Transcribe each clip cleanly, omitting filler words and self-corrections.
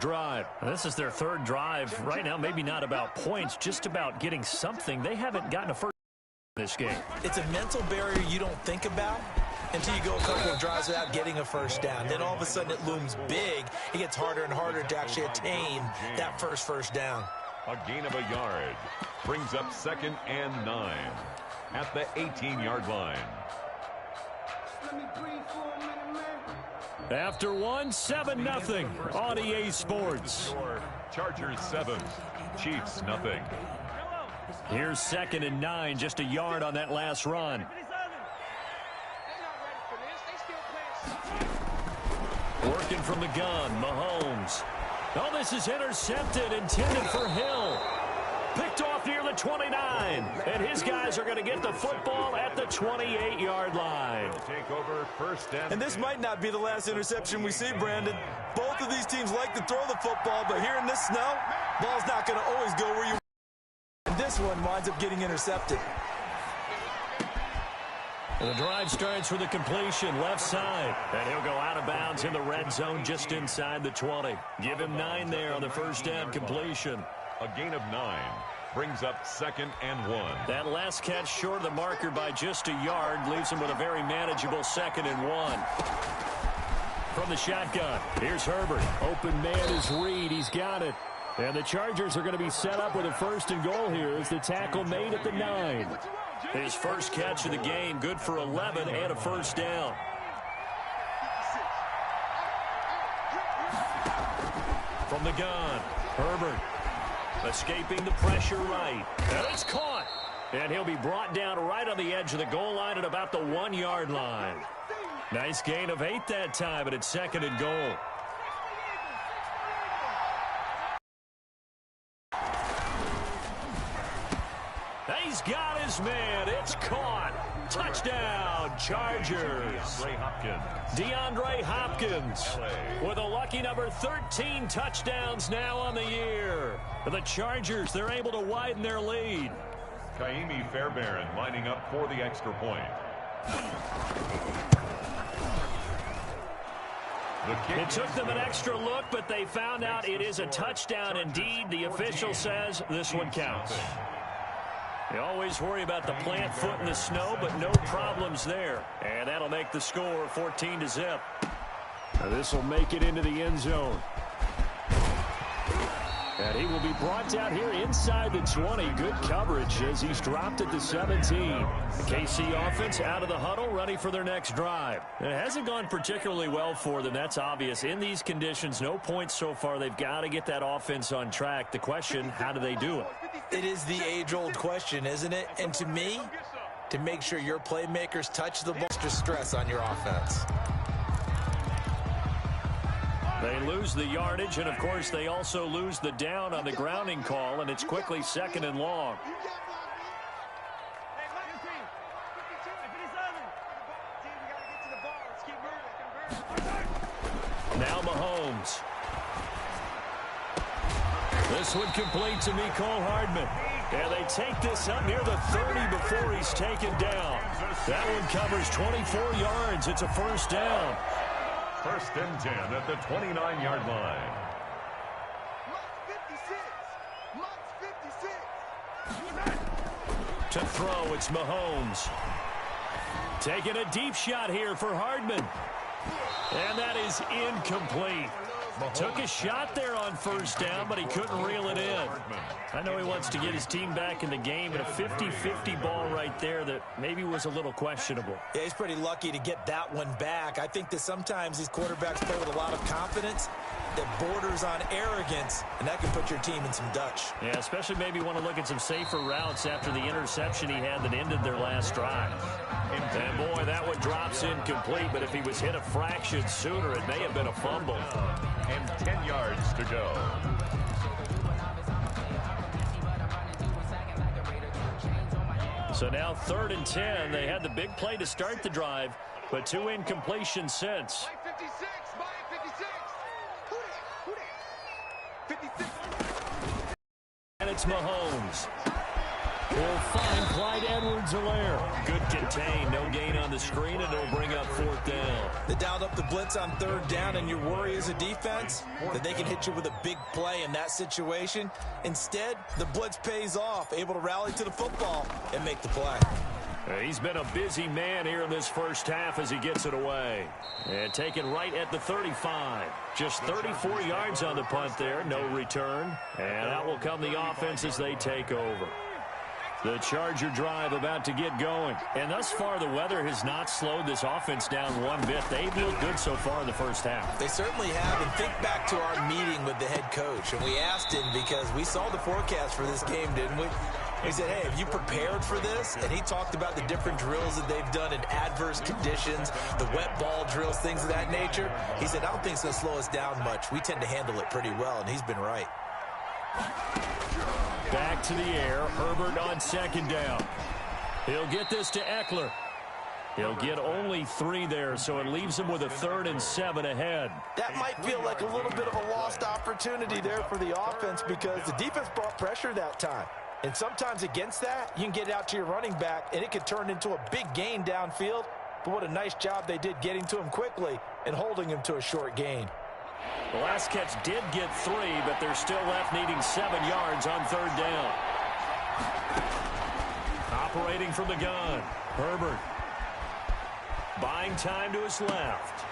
drive. This is their third drive right now. Maybe not about points, just about getting something. They haven't gotten a first in this game. It's a mental barrier you don't think about until you go a couple of drives without getting a first down. Then all of a sudden it looms big. It gets harder and harder to actually attain that first down. A gain of a yard brings up 2nd and 9 at the 18-yard line. After 7-0 on EA Sports. Chargers 7, Chiefs nothing. Here's 2nd and 9, just a yard on that last run. Working from the gun, Mahomes. Oh, this is intercepted, intended for Hill. Picked off near the 29, and his guys are going to get the football at the 28-yard line. Take over 1st and this might not be the last interception we see, Brandon. Both of these teams like to throw the football, but here in this snow, ball's not going to always go where you want. And this one winds up getting intercepted. The drive starts with a completion left side, and he'll go out of bounds in the red zone just inside the 20. Give him 9 there on the first down completion. A gain of 9 brings up 2nd and 1. That last catch short of the marker by just a yard leaves him with a very manageable 2nd and 1. From the shotgun, here's Herbert. Open man is Reed. He's got it. And the Chargers are going to be set up with a 1st and goal here as the tackle made at the 9. His first catch of the game, good for 11 and a first down. From the gun, Herbert escaping the pressure right. And it's caught. And he'll be brought down right on the edge of the goal line at about the 1-yard line. Nice gain of 8 that time, but it's 2nd and goal. He's got his man. It's caught. Touchdown, Chargers. DeAndre Hopkins with a lucky number 13 touchdowns now on the year. The Chargers, they're able to widen their lead. Kaimi Fairbairn lining up for the extra point. It took them an extra look, but they found out it is a touchdown indeed. The official says this one counts. You always worry about the plant foot in the snow, but no problems there. And that'll make the score 14-0. This will make it into the end zone. And he will be brought down here inside the 20. Good coverage as he's dropped at the 17. The KC offense out of the huddle, ready for their next drive. It hasn't gone particularly well for them. That's obvious. In these conditions, no points so far. They've got to get that offense on track. The question, how do they do it? It is the age-old question, isn't it? And to me, to make sure your playmakers touch the ball, extra stress on your offense. They lose the yardage, and, of course, they also lose the down on the grounding call, and it's quickly 2nd and long. Now Mahomes. This one complete to Mecole Hardman. And they take this up near the 30 before he's taken down. That one covers 24 yards. It's a first down. 1st and 10 at the 29-yard line. To throw, it's Mahomes. Taking a deep shot here for Hardman. And that is incomplete. Took a shot there on first down, but he couldn't reel it in. I know he wants to get his team back in the game, but a 50-50 ball right there that maybe was a little questionable. Yeah, he's pretty lucky to get that one back. I think that sometimes these quarterbacks play with a lot of confidence that borders on arrogance, and that can put your team in some Dutch. Yeah, especially maybe want to look at some safer routes after the interception he had that ended their last drive. And, boy, that one drops incomplete, but if he was hit a fraction sooner, it may have been a fumble. And 10 yards to go. So now 3rd and 10. They had the big play to start the drive, but 2 incompletions since. And it's Mahomes. will find Clyde Edwards-Helaire. Good contain, no gain on the screen, and it'll bring up 4th down. They dialed up the blitz on 3rd down, and your worry as a defense that they can hit you with a big play in that situation. Instead, the blitz pays off, able to rally to the football and make the play. He's been a busy man here in this first half as he gets it away. And taken right at the 35. Just 34 yards on the punt there, no return. And out will come the offense as they take over. The Charger drive about to get going. And thus far, the weather has not slowed this offense down one bit. They've looked good so far in the first half. They certainly have. And think back to our meeting with the head coach. And we asked him because we saw the forecast for this game, didn't we? He said, hey, have you prepared for this? And he talked about the different drills that they've done in adverse conditions, the wet ball drills, things of that nature. He said, I don't think it's going to slow us down much. We tend to handle it pretty well, and he's been right. Back to the air. Herbert on 2nd down. He'll get this to Eckler. He'll get only 3 there, so it leaves him with a 3rd and 7 ahead. That might feel like a little bit of a lost opportunity there for the offense because the defense brought pressure that time. And sometimes against that, you can get it out to your running back, and it could turn into a big gain downfield. But what a nice job they did getting to him quickly and holding him to a short gain. The last catch did get 3, but they're still left needing 7 yards on 3rd down. Operating from the gun, Herbert. Buying time to his left.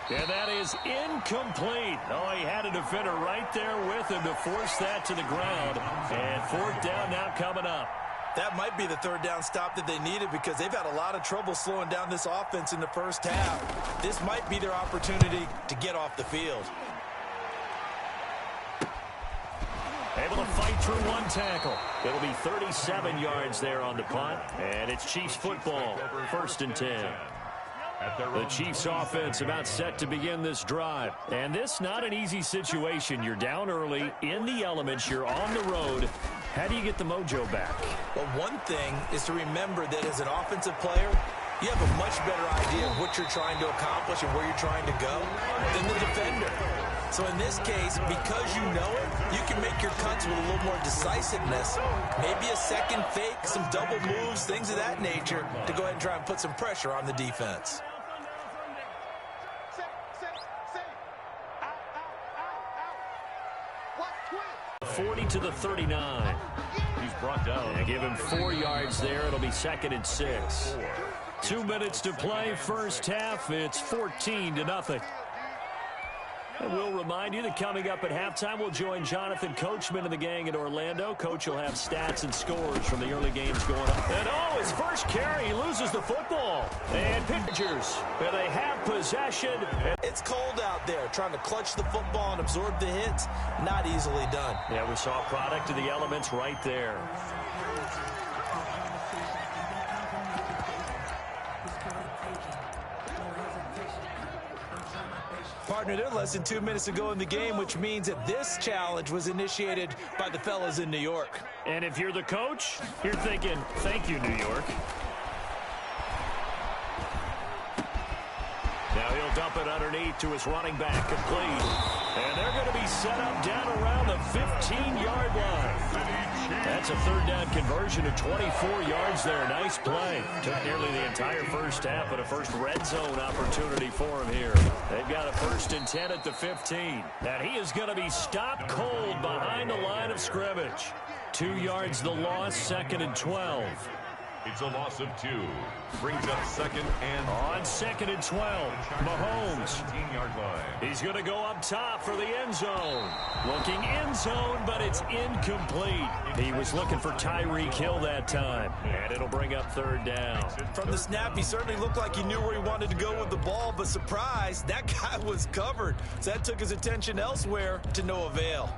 And that is incomplete. Oh, he had a defender right there with him to force that to the ground. And 4th down now coming up. That might be the 3rd down stop that they needed because they've had a lot of trouble slowing down this offense in the first half. This might be their opportunity to get off the field. Able to fight through 1 tackle. It'll be 37 yards there on the punt. And it's Chiefs football, 1st and 10. The Chiefs offense about set to begin this drive. And this not an easy situation. You're down early, in the elements, you're on the road. How do you get the mojo back? Well, one thing is to remember that as an offensive player, you have a much better idea of what you're trying to accomplish and where you're trying to go than the defender. So in this case, because you know it, you can make your cuts with a little more decisiveness. Maybe a second fake, some double moves, things of that nature to go ahead and try and put some pressure on the defense. 40 to the 39. He's brought down. They give him 4 yards there. It'll be 2nd and 6. 2 minutes to play, first half. It's 14-0. And we'll remind you that coming up at halftime, we'll join Jonathan Coachman and the gang in Orlando. Coach will have stats and scores from the early games going on. And oh, his first carry, he loses the football. And pitchers, they have possession. It's cold out there. Trying to clutch the football and absorb the hits, not easily done. Yeah, we saw a product of the elements right there. Partner, they're less than 2 minutes to go in the game, which means that this challenge was initiated by the fellas in New York. And if you're the coach, you're thinking, thank you, New York. Now he'll dump it underneath to his running back, complete. And they're going to be set up down around the 15-yard line. That's a 3rd down conversion of 24 yards there. Nice play. Took nearly the entire first half, but a first red zone opportunity for him here. They've got a 1st and 10 at the 15. And he is going to be stopped cold behind the line of scrimmage. 2 yards the loss, 2nd and 12. It's a loss of 2. Brings up 2nd and... On 2nd and 12, Mahomes. 17-yard line. He's going to go up top for the end zone. Looking end zone, but it's incomplete. He was looking for Tyreek Hill that time. And it'll bring up 3rd down. From the snap, he certainly looked like he knew where he wanted to go with the ball, but surprise, that guy was covered. So that took his attention elsewhere to no avail.